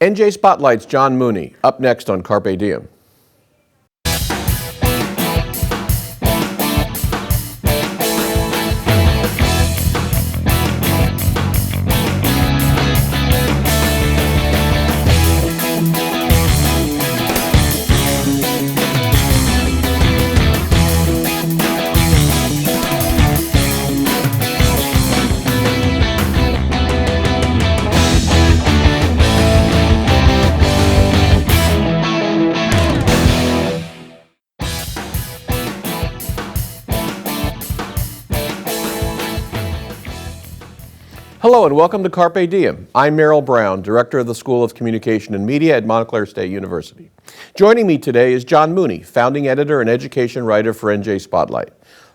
NJ Spotlight's John Mooney, up next on Carpe Diem. Hello and welcome to Carpe Diem. I'm Merrill Brown, Director of the School of Communication and Media at Montclair State University. Joining me today is John Mooney, founding editor and education writer for NJ Spotlight.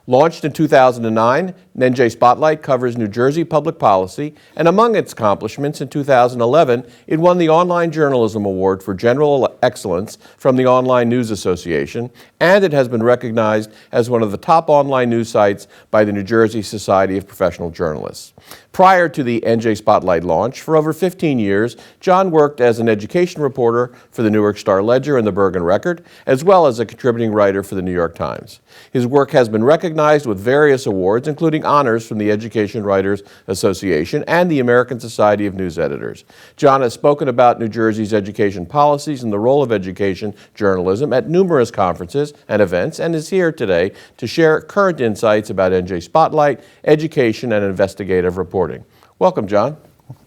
Launched in 2009, NJ Spotlight covers New Jersey public policy, and among its accomplishments in 2011, it won the Online Journalism Award for General Excellence from the Online News Association, and it has been recognized as one of the top online news sites by the New Jersey Society of Professional Journalists. Prior to the NJ Spotlight launch, for over 15 years, John worked as an education reporter for the Newark Star-Ledger and the Bergen Record, as well as a contributing writer for the New York Times. His work has been recognized with various awards, including honors from the Education Writers Association and the American Society of News Editors. John has spoken about New Jersey's education policies and the role of education journalism at numerous conferences and events, and is here today to share current insights about NJ Spotlight, education, and investigative reporting. Welcome, John.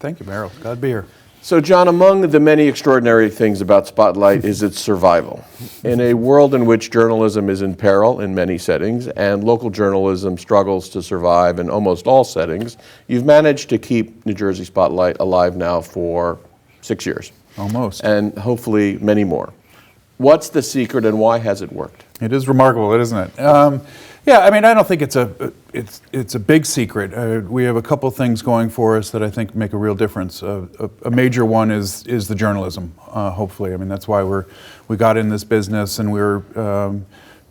Thank you, Merrill. Glad to be here. So, John, among the many extraordinary things about Spotlight is its survival. In a world in which journalism is in peril in many settings and local journalism struggles to survive in almost all settings, you've managed to keep New Jersey Spotlight alive now for 6 years. Almost. And hopefully many more. What's the secret and why has it worked? It is remarkable, isn't it? Yeah, I mean, I don't think it's a big secret. We have a couple things going for us that I think make a real difference. A major one is the journalism. Hopefully, I mean that's why we got in this business, and we're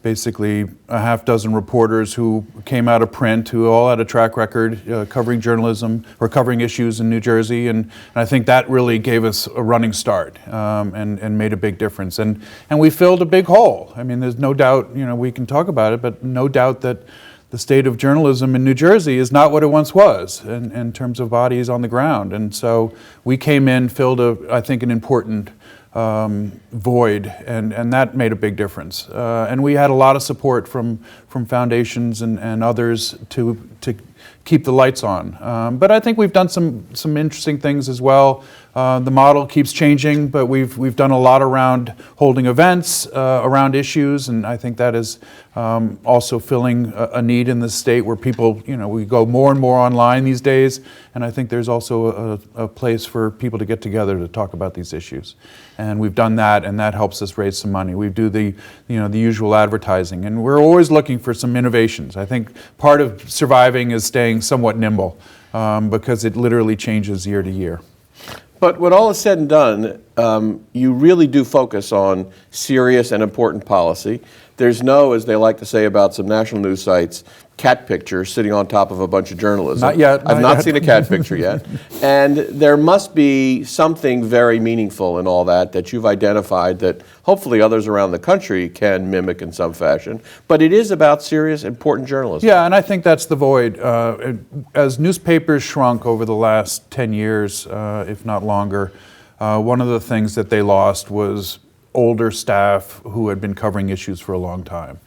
basically a half dozen reporters who came out of print, who all had a track record covering journalism or covering issues in New Jersey, and I think that really gave us a running start and made a big difference. And we filled a big hole. I mean, there's no doubt, you know, we can talk about it, but no doubt that the state of journalism in New Jersey is not what it once was in terms of bodies on the ground. And so we came in, filled I think, an important void, and that made a big difference. And we had a lot of support from foundations and others to keep the lights on. But I think we've done some interesting things as well. The model keeps changing, but we've done a lot around holding events, around issues, and I think that is also filling a need in the state where people, you know, we go more and more online these days, and I think there's also a place for people to get together to talk about these issues. And we've done that, and that helps us raise some money. We do the usual advertising, and we're always looking for some innovations. I think part of surviving is staying somewhat nimble because it literally changes year to year. But when all is said and done, you really do focus on serious and important policy. There's no, as they like to say about some national news sites, cat picture sitting on top of a bunch of journalism. Not yet. I've not seen a cat picture yet. And there must be something very meaningful in all that you've identified that hopefully others around the country can mimic in some fashion. But it is about serious, important journalism. Yeah, and I think that's the void. As newspapers shrunk over the last 10 years, if not longer, one of the things that they lost was older staff who had been covering issues for a long time.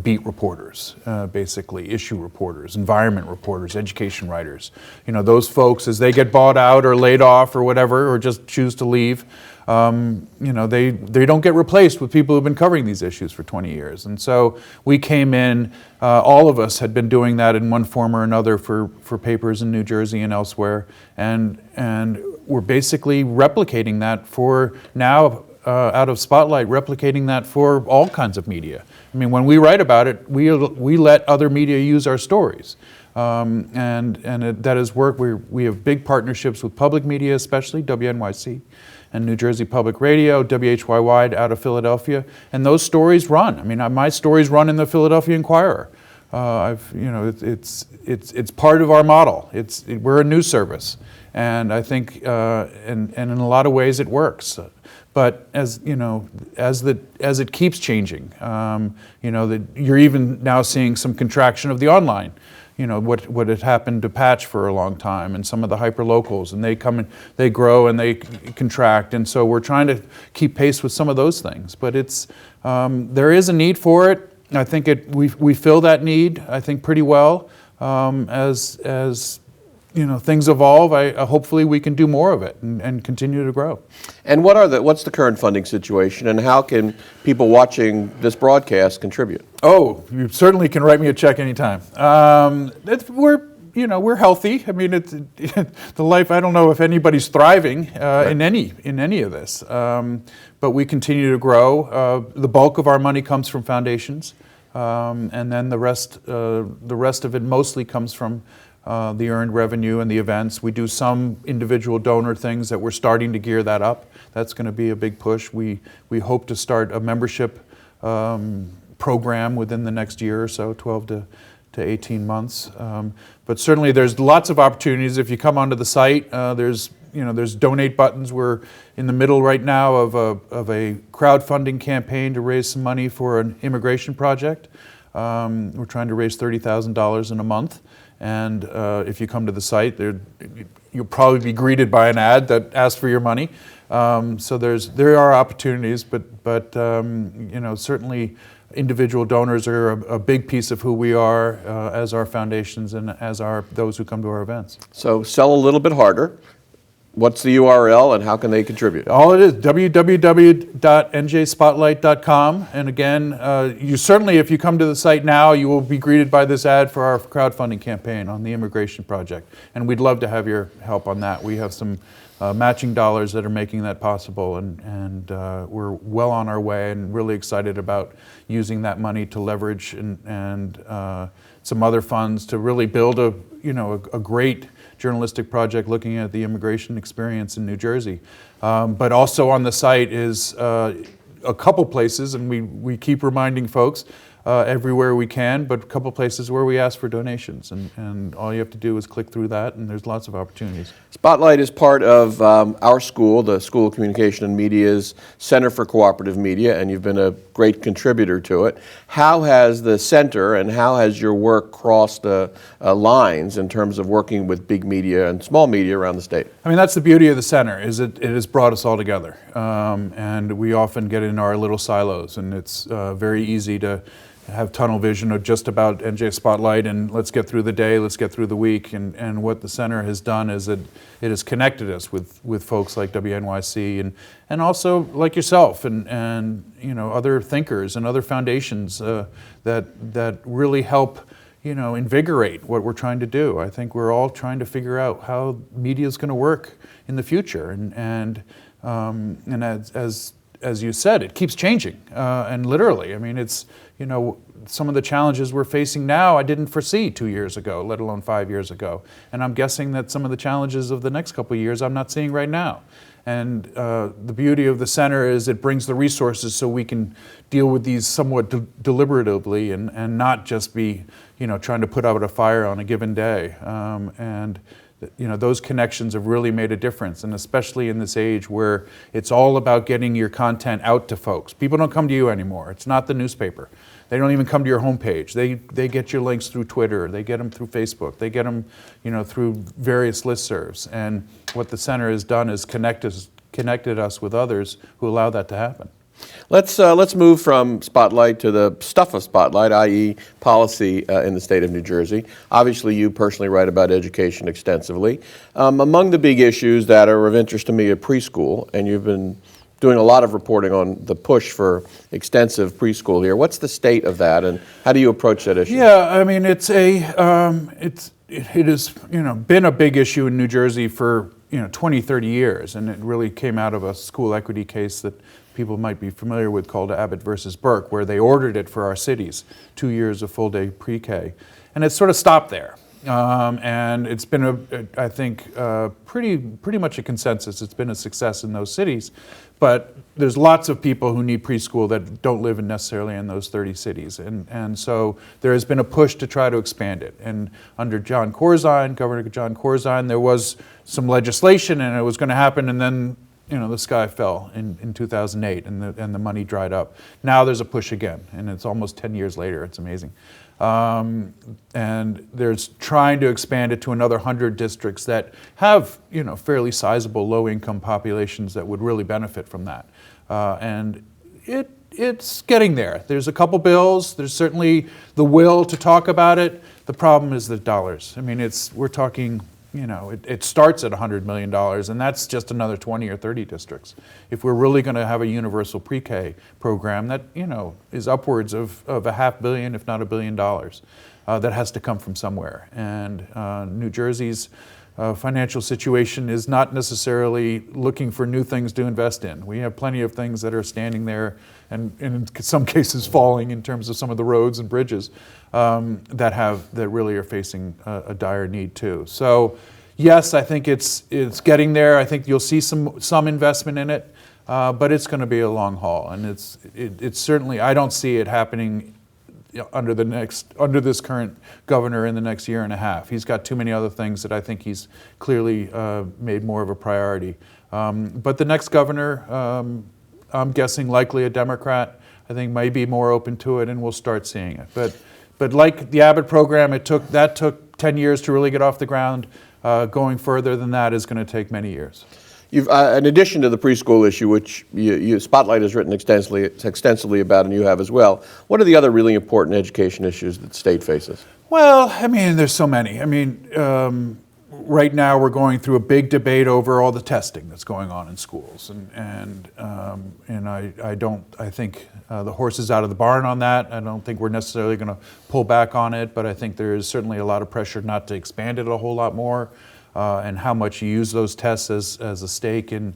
Beat reporters, basically, issue reporters, environment reporters, education writers. You know, those folks, as they get bought out or laid off or whatever, or just choose to leave, you know, they don't get replaced with people who've been covering these issues for 20 years. And so we came in, all of us had been doing that in one form or another for papers in New Jersey and elsewhere, and we're basically replicating that for now, out of Spotlight, replicating that for all kinds of media. I mean, when we write about it, we let other media use our stories. That is work. We have big partnerships with public media, especially WNYC and New Jersey Public Radio, WHYY out of Philadelphia, and those stories run. I mean, my stories run in the Philadelphia Inquirer. It's part of our model. We're a news service, And I think, and in a lot of ways it works. But as you know, as it keeps changing, you're even now seeing some contraction of the online. What had happened to Patch for a long time, and some of the hyperlocals, and they come and they grow and they contract, and so we're trying to keep pace with some of those things. But there is a need for it. I think we fill that need, I think, pretty well. As things evolve, hopefully we can do more of it and continue to grow. And what's the current funding situation, and how can people watching this broadcast contribute? Oh, you certainly can write me a check anytime. We're healthy. I mean, it's the life. I don't know if anybody's thriving in any of this, but we continue to grow. The bulk of our money comes from foundations, and then the rest of it mostly comes from the earned revenue and the events. We do some individual donor things that we're starting to gear that up. That's going to be a big push. We hope to start a membership program within the next year or so, 12 to 18 months. But certainly there's lots of opportunities. If you come onto the site, there's donate buttons. We're in the middle right now of a crowdfunding campaign to raise some money for an immigration project. We're trying to raise $30,000 in a month. And if you come to the site, you'll probably be greeted by an ad that asks for your money. So there are opportunities, but certainly individual donors are a big piece of who we are as our foundations and as are those who come to our events. So sell a little bit harder. What's the URL and how can they contribute? All it is, www.njspotlight.com. And again, you certainly, if you come to the site now, you will be greeted by this ad for our crowdfunding campaign on the immigration project. And we'd love to have your help on that. We have some matching dollars that are making that possible, and we're well on our way and really excited about using that money to leverage and some other funds to really build a great journalistic project looking at the immigration experience in New Jersey. But also on the site is a couple places, and we keep reminding folks everywhere we can, but a couple places where we ask for donations. And all you have to do is click through that, and there's lots of opportunities. Spotlight is part of our school, the School of Communication and Media's Center for Cooperative Media, and you've been a great contributor to it. How has the center and how has your work crossed lines in terms of working with big media and small media around the state? I mean, that's the beauty of the center, is it has brought us all together. And we often get in our little silos, and it's very easy to have tunnel vision of just about NJ Spotlight and let's get through the day, let's get through the week. And what the center has done is it has connected us with folks like WNYC and also like yourself and other thinkers and other foundations that really help invigorate what we're trying to do. I think we're all trying to figure out how media is going to work in the future, and as you said, it keeps changing, and literally, I mean, it's some of the challenges we're facing now I didn't foresee 2 years ago, let alone 5 years ago, and I'm guessing that some of the challenges of the next couple of years I'm not seeing right now. And the beauty of the center is it brings the resources so we can deal with these somewhat deliberatively and not just be trying to put out a fire on a given day. Those connections have really made a difference, and especially in this age where it's all about getting your content out to folks. People don't come to you anymore. It's not the newspaper. They don't even come to your homepage. They get your links through Twitter. They get them through Facebook. They get them, through various listservs. And what the center has done is connected us with others who allow that to happen. Let's move from Spotlight to the stuff of Spotlight, i.e. policy in the state of New Jersey. Obviously, you personally write about education extensively. Among the big issues that are of interest to me are preschool, and you've been doing a lot of reporting on the push for extensive preschool here. What's the state of that, and how do you approach that issue? Yeah, I mean, it has been a big issue in New Jersey for 20, 30 years, and it really came out of a school equity case that people might be familiar with called Abbott versus Burke, where they ordered it for our cities, 2 years of full-day pre-K. And it sort of stopped there. And it's been, I think, pretty much a consensus. It's been a success in those cities. But there's lots of people who need preschool that don't live necessarily in those 30 cities. And so there has been a push to try to expand it. And under Governor John Corzine, there was some legislation and it was going to happen, and then the sky fell in 2008 and the money dried up. Now there's a push again, and it's almost 10 years later. It's amazing. And there's trying to expand it to another 100 districts that have, fairly sizable low-income populations that would really benefit from that. And it's getting there. There's a couple bills. There's certainly the will to talk about it. The problem is the dollars. I mean, we're talking, it starts at $100 million, and that's just another 20 or 30 districts. If we're really going to have a universal pre-K program that, is upwards of $500 million, if not $1 billion, that has to come from somewhere. And New Jersey's financial situation is not necessarily looking for new things to invest in. We have plenty of things that are standing there and in some cases falling in terms of some of the roads and bridges that really are facing a dire need too. So yes, I think it's getting there. I think you'll see some investment in it, but it's going to be a long haul, and it's certainly, I don't see it happening under this current governor in the next year and a half. He's got too many other things that I think he's clearly made more of a priority. But the next governor, I'm guessing likely a Democrat, I think might be more open to it, and we'll start seeing it. But like the Abbott program, it took 10 years to really get off the ground. Going further than that is going to take many years. You've, in addition to the preschool issue, which Spotlight has written extensively about, and you have as well, what are the other really important education issues that the state faces? Well, I mean, there's so many. I mean, right now we're going through a big debate over all the testing that's going on in schools, and I think the horse is out of the barn on that. I don't think we're necessarily going to pull back on it, but I think there is certainly a lot of pressure not to expand it a whole lot more. And how much you use those tests as a stake in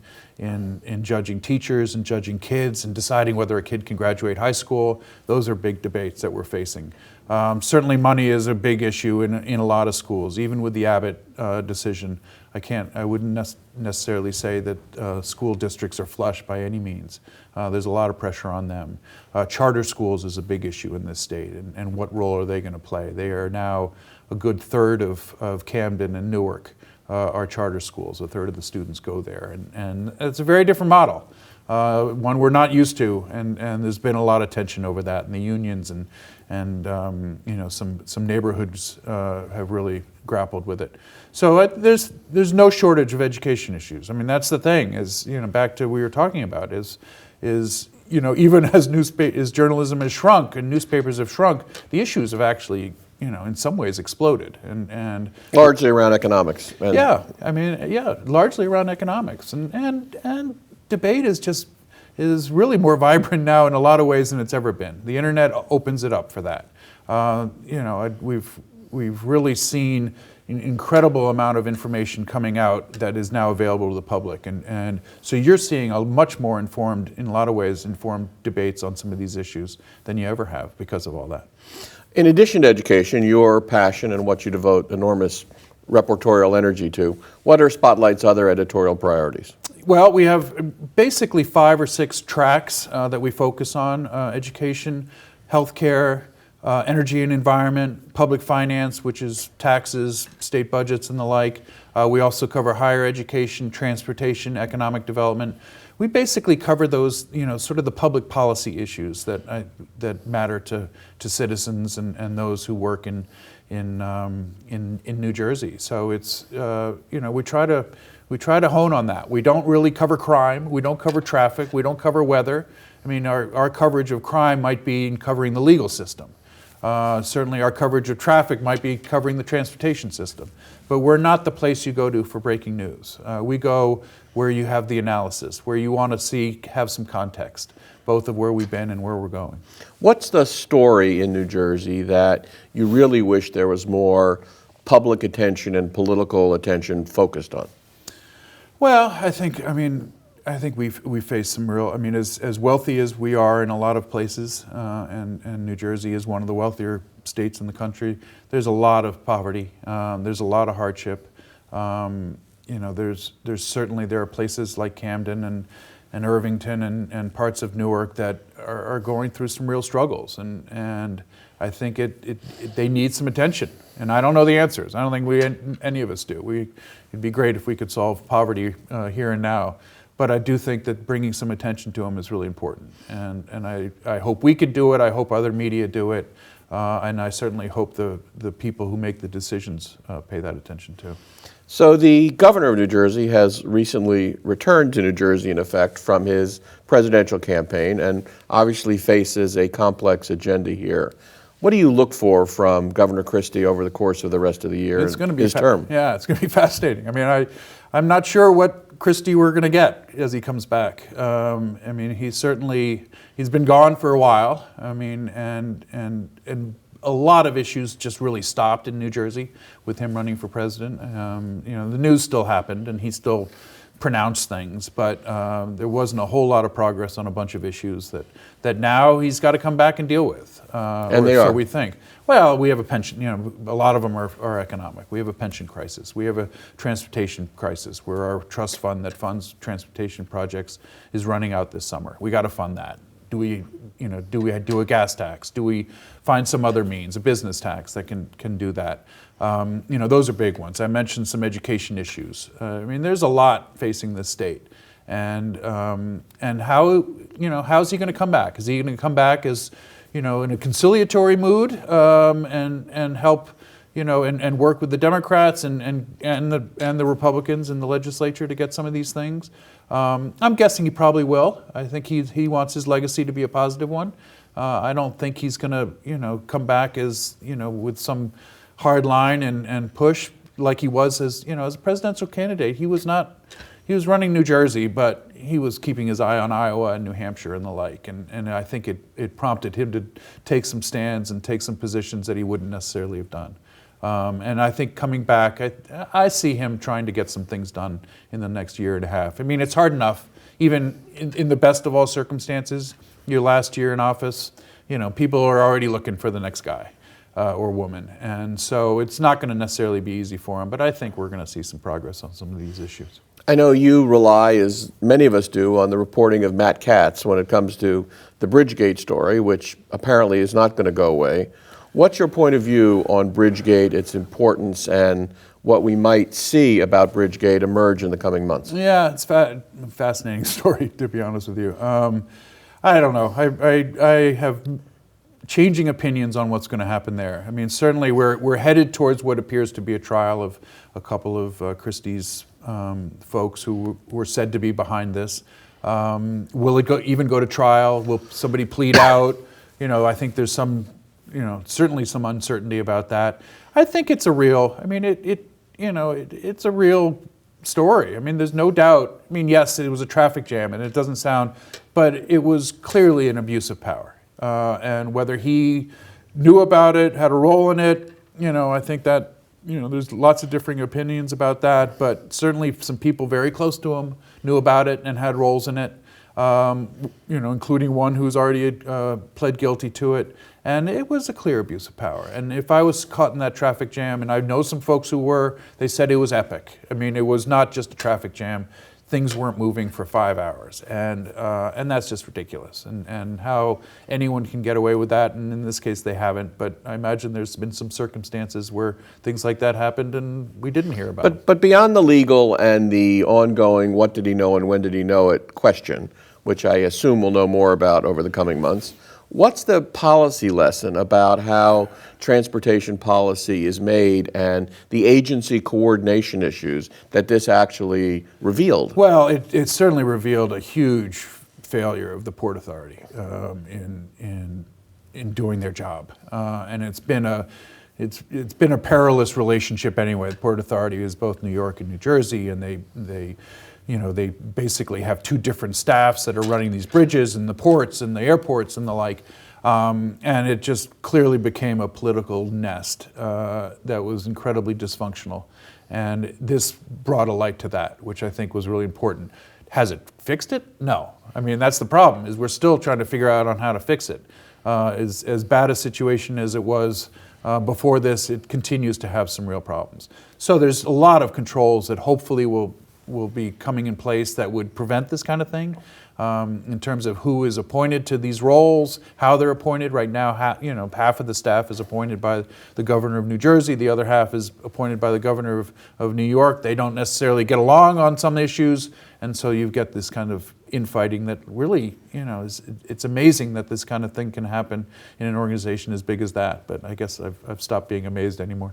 judging teachers and judging kids and deciding whether a kid can graduate high school. Those are big debates that we're facing. Certainly money is a big issue in a lot of schools. Even with the Abbott decision, I wouldn't necessarily say that school districts are flush by any means. There's a lot of pressure on them. Charter schools is a big issue in this state, and what role are they going to play? They are now a good third of Camden and Newark are charter schools. A third of the students go there, and it's a very different model, one we're not used to, and there's been a lot of tension over that, and the unions and some neighborhoods have really grappled with it. So there's no shortage of education issues. I mean, that's the thing, is back to what we were talking about, is even as journalism has shrunk and newspapers have shrunk, the issues have actually in some ways exploded, and largely around economics. Largely around economics, and debate is really more vibrant now in a lot of ways than it's ever been. The internet opens it up for that. We've really seen an incredible amount of information coming out that is now available to the public, and so you're seeing a much more informed, in a lot of ways, informed debates on some of these issues than you ever have because of all that. In addition to education, your passion and what you devote enormous reportorial energy to, what are Spotlight's other editorial priorities? Well, we have basically 5 or 6 tracks that we focus on: education, healthcare, energy and environment, public finance, which is taxes, state budgets, and the like. We also cover higher education, transportation, economic development. We basically cover those, sort of the public policy issues that matter to citizens and those who work in New Jersey. So it's we try to hone on that. We don't really cover crime. We don't cover traffic. We don't cover weather. I mean, our coverage of crime might be in covering the legal system. Certainly our coverage of traffic might be covering the transportation system. But we're not the place you go to for breaking news. We go where you have the analysis, where you want to have some context, both of where we've been and where we're going. What's the story in New Jersey that you really wish there was more public attention and political attention focused on? Well, I think we face some real, as wealthy as we are in a lot of places, and New Jersey is one of the wealthier states in the country, there's a lot of poverty. There's a lot of hardship. There's certainly, there are places like Camden and Irvington and parts of Newark that are going through some real struggles, and I think they need some attention. And I don't know the answers. I don't think any of us do. It'd be great if we could solve poverty here and now, but I do think that bringing some attention to them is really important. And I hope we could do it. I hope other media do it, and I certainly hope the people who make the decisions pay that attention too. So the governor of New Jersey has recently returned to New Jersey, in effect, from his presidential campaign and obviously faces a complex agenda here. What do you look for from Governor Christie over the course of the rest of the year and his term? Yeah, it's going to be fascinating. I mean, I'm not sure what Christie we're going to get as he comes back. I mean, he's been gone for a while. I mean, and a lot of issues just really stopped in New Jersey with him running for president. The news still happened, and he still pronounced things, but there wasn't a whole lot of progress on a bunch of issues that now he's got to come back and deal with. And they are. So we think. Well, we have a pension, a lot of them are economic. We have a pension crisis. We have a transportation crisis where our trust fund that funds transportation projects is running out this summer. We got to fund that. Do we do a gas tax? Do we find some other means, a business tax that can do that? Those are big ones. I mentioned some education issues. I mean, there's a lot facing this state, and how's he going to come back? Is he going to come back as in a conciliatory mood and help and work with the Democrats and the Republicans in the legislature to get some of these things? I'm guessing he probably will. I think he wants his legacy to be a positive one. I don't think he's going to come back as with some hard line and push like he was as a presidential candidate. He was running New Jersey, but he was keeping his eye on Iowa and New Hampshire and the like. And I think it prompted him to take some stands and take some positions that he wouldn't necessarily have done. And I think coming back, I see him trying to get some things done in the next year and a half. I mean, it's hard enough, even in the best of all circumstances, your last year in office, people are already looking for the next guy or woman. And so it's not going to necessarily be easy for him, but I think we're going to see some progress on some of these issues. I know you rely, as many of us do, on the reporting of Matt Katz when it comes to the Bridgegate story, which apparently is not going to go away. What's your point of view on Bridgegate, its importance, and what we might see about Bridgegate emerge in the coming months? Yeah, it's a fascinating story, to be honest with you. I don't know. I have changing opinions on what's going to happen there. I mean, certainly we're headed towards what appears to be a trial of a couple of Christie's folks who were said to be behind this. Will it even go to trial? Will somebody plead out? I think there's certainly some uncertainty about that. I think it's a real, it's a real story. I mean, there's no doubt. I mean, yes, it was a traffic jam, and it doesn't sound, but it was clearly an abuse of power. And whether he knew about it, had a role in it, I think that, there's lots of differing opinions about that, but certainly some people very close to him knew about it and had roles in it, including one who's already pled guilty to it. And it was a clear abuse of power. And if I was caught in that traffic jam, and I know some folks who were, they said it was epic. I mean, it was not just a traffic jam. Things weren't moving for 5 hours. And that's just ridiculous. And how anyone can get away with that, and in this case they haven't. But I imagine there's been some circumstances where things like that happened and we didn't hear about it. But beyond the legal and the ongoing what did he know and when did he know it question, which I assume we'll know more about over the coming months, what's the policy lesson about how transportation policy is made and the agency coordination issues that this actually revealed? Well, it certainly revealed a huge failure of the Port Authority in doing their job, and it's been a perilous relationship anyway. The Port Authority is both New York and New Jersey, and they basically have two different staffs that are running these bridges and the ports and the airports and the like. And it just clearly became a political nest that was incredibly dysfunctional. And this brought a light to that, which I think was really important. Has it fixed it? No. I mean, that's the problem, is we're still trying to figure out on how to fix it. as bad a situation as it was before this, it continues to have some real problems. So there's a lot of controls that hopefully will be coming in place that would prevent this kind of thing. In terms of who is appointed to these roles, how they're appointed. Right now, half of the staff is appointed by the governor of New Jersey, the other half is appointed by the governor of New York. They don't necessarily get along on some issues, and so you get this kind of infighting that really, it's amazing that this kind of thing can happen in an organization as big as that, but I guess I've stopped being amazed anymore.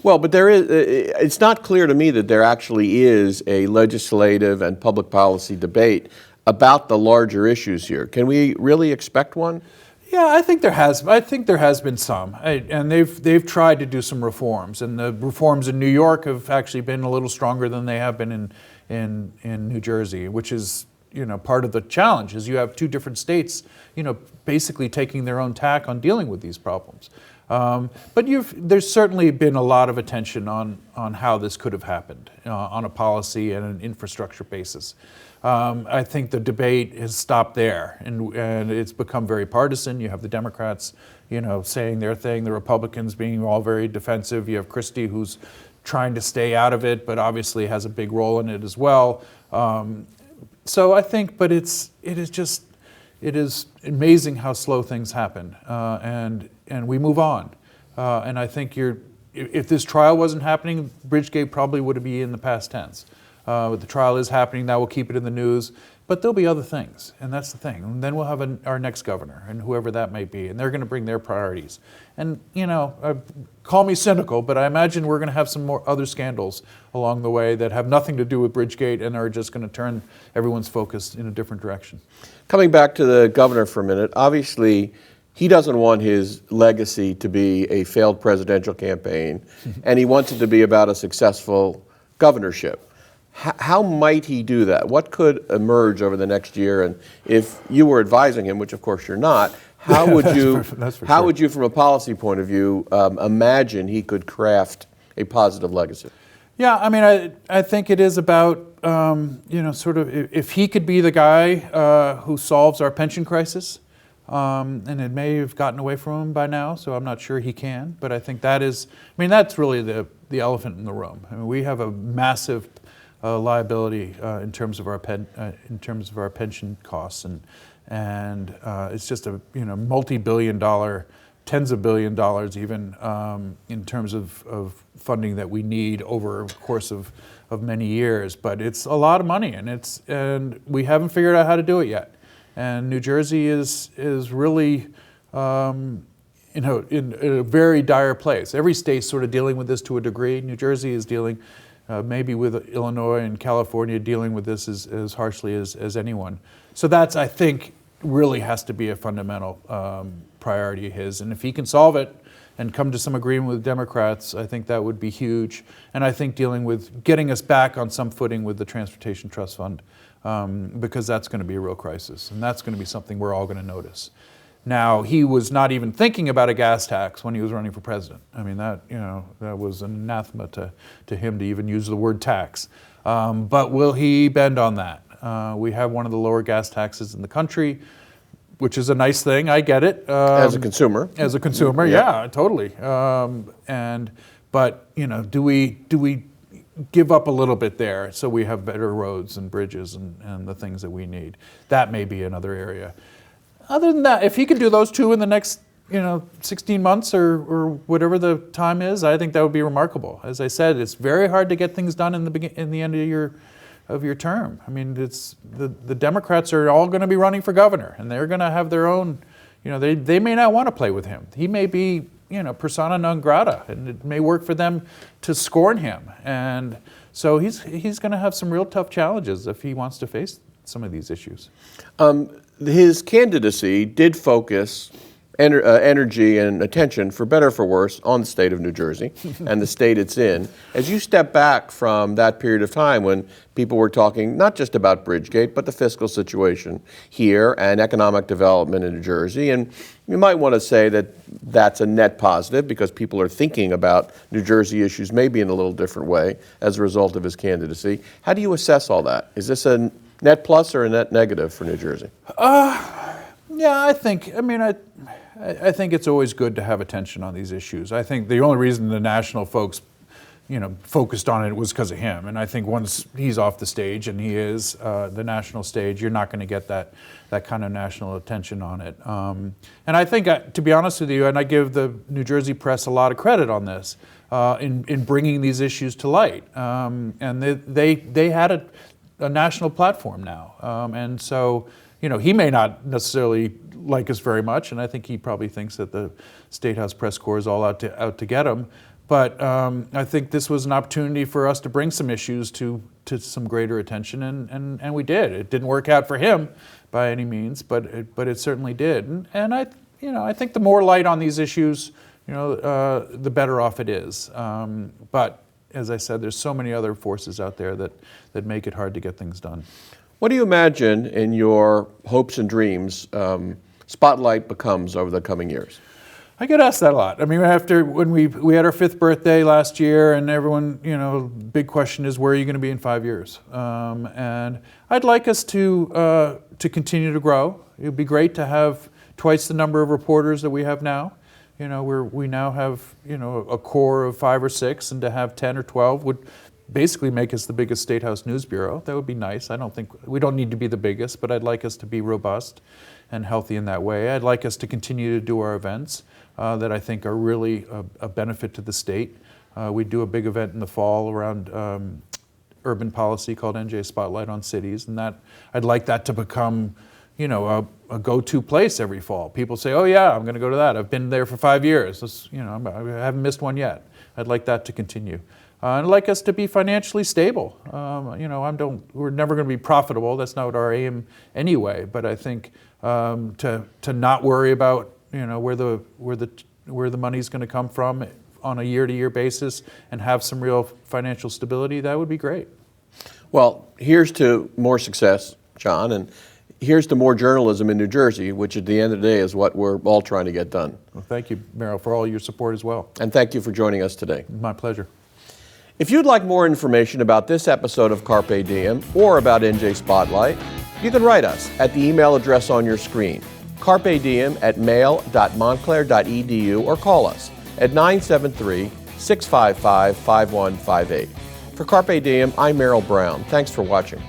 Well, but it's not clear to me that there actually is a legislative and public policy debate about the larger issues here. Can we really expect one? Yeah, I think there has been some, and they've tried to do some reforms, and the reforms in New York have actually been a little stronger than they have been in New Jersey, which is part of the challenge. Is you have two different states, basically taking their own tack on dealing with these problems. But there's certainly been a lot of attention on how this could have happened on a policy and an infrastructure basis. I think the debate has stopped there, and it's become very partisan. You have the Democrats, saying their thing, the Republicans being all very defensive. You have Christie, who's trying to stay out of it, but obviously has a big role in it as well. So I think, but it is amazing how slow things happen, and we move on. And I think if this trial wasn't happening, Bridgegate probably would be in the past tense. But the trial is happening, that will keep it in the news, but there'll be other things, and that's the thing. And then we'll have our next governor, and whoever that may be, and they're going to bring their priorities. And, call me cynical, but I imagine we're going to have some more other scandals along the way that have nothing to do with Bridgegate and are just going to turn everyone's focus in a different direction. Coming back to the governor for a minute, obviously he doesn't want his legacy to be a failed presidential campaign, and he wants it to be about a successful governorship. How might he do that? What could emerge over the next year? And if you were advising him, which of course you're not, how would you, would you, from a policy point of view, imagine he could craft a positive legacy? Yeah, I mean, I think it is about, sort of, if he could be the guy who solves our pension crisis, and it may have gotten away from him by now, so I'm not sure he can, but I think that's really the elephant in the room. I mean, we have a massive liability in terms of our pension costs, and it's just a multi-billion-dollar, tens of billion dollars even in terms of funding that we need over a course of many years. But it's a lot of money, and we haven't figured out how to do it yet. And New Jersey is really in a very dire place. Every state's sort of dealing with this to a degree. New Jersey is dealing. Maybe with Illinois and California dealing with this as harshly as anyone. So that's, I think, really has to be a fundamental priority of his. And if he can solve it and come to some agreement with Democrats, I think that would be huge. And I think dealing with getting us back on some footing with the Transportation Trust Fund, because that's going to be a real crisis. And that's going to be something we're all going to notice. Now, he was not even thinking about a gas tax when he was running for president. I mean, that was an anathema to him to even use the word tax. But will he bend on that? We have one of the lower gas taxes in the country, which is a nice thing. I get it. As a consumer. As a consumer, yeah, totally. But do we give up a little bit there so we have better roads and bridges and the things that we need? That may be another area. Other than that, if he could do those two in the next, 16 months or whatever the time is, I think that would be remarkable. As I said, it's very hard to get things done in the end of your term. I mean, it's the Democrats are all going to be running for governor, and they're going to have their own. They may not want to play with him. He may be, persona non grata, and it may work for them to scorn him. And so he's going to have some real tough challenges if he wants to face some of these issues. His candidacy did focus energy and attention, for better or for worse, on the state of New Jersey and the state it's in. As you step back from that period of time when people were talking not just about Bridgegate, but the fiscal situation here and economic development in New Jersey, and you might want to say that that's a net positive because people are thinking about New Jersey issues maybe in a little different way as a result of his candidacy. How do you assess all that? Is this a net plus or a net negative for New Jersey? Yeah, I think it's always good to have attention on these issues. I think the only reason the national folks, focused on it was because of him. And I think once he's off the stage, and he is the national stage, you're not going to get that kind of national attention on it. And I think, to be honest with you, and I give the New Jersey press a lot of credit on this, in bringing these issues to light. And they had a national platform now. And so, he may not necessarily like us very much, and I think he probably thinks that the State House press corps is all out to get him. But I think this was an opportunity for us to bring some issues to some greater attention, and we did. It didn't work out for him by any means, but it certainly did. And I think the more light on these issues, the better off it is. But as I said, there's so many other forces out there that make it hard to get things done. What do you imagine in your hopes and dreams Spotlight becomes over the coming years? I get asked that a lot. I mean, when we had our 5th birthday last year, and everyone, big question is, where are you going to be in 5 years? And I'd like us to continue to grow. It would be great to have twice the number of reporters that we have now. We now have a core of 5 or 6, and to have 10 or 12 would basically make us the biggest State House news bureau. That would be nice. We don't need to be the biggest, but I'd like us to be robust and healthy in that way. I'd like us to continue to do our events that I think are really a benefit to the state. We do a big event in the fall around urban policy called NJ Spotlight on Cities, and I'd like that to become a go-to place every fall. People say, oh yeah, I'm going to go to that. I've been there for 5 years. I haven't missed one yet. I'd like that to continue. I'd like us to be financially stable. We're never going to be profitable. That's not our aim anyway. But I think to not worry about where the money's going to come from on a year-to-year basis and have some real financial stability, that would be great. Well, here's to more success, John, and here's to more journalism in New Jersey, which at the end of the day is what we're all trying to get done. Well, thank you, Merrill, for all your support as well. And thank you for joining us today. My pleasure. If you'd like more information about this episode of Carpe Diem or about NJ Spotlight, you can write us at the email address on your screen, carpediem@mail.montclair.edu, or call us at 973-655-5158. For Carpe Diem, I'm Merrill Brown. Thanks for watching.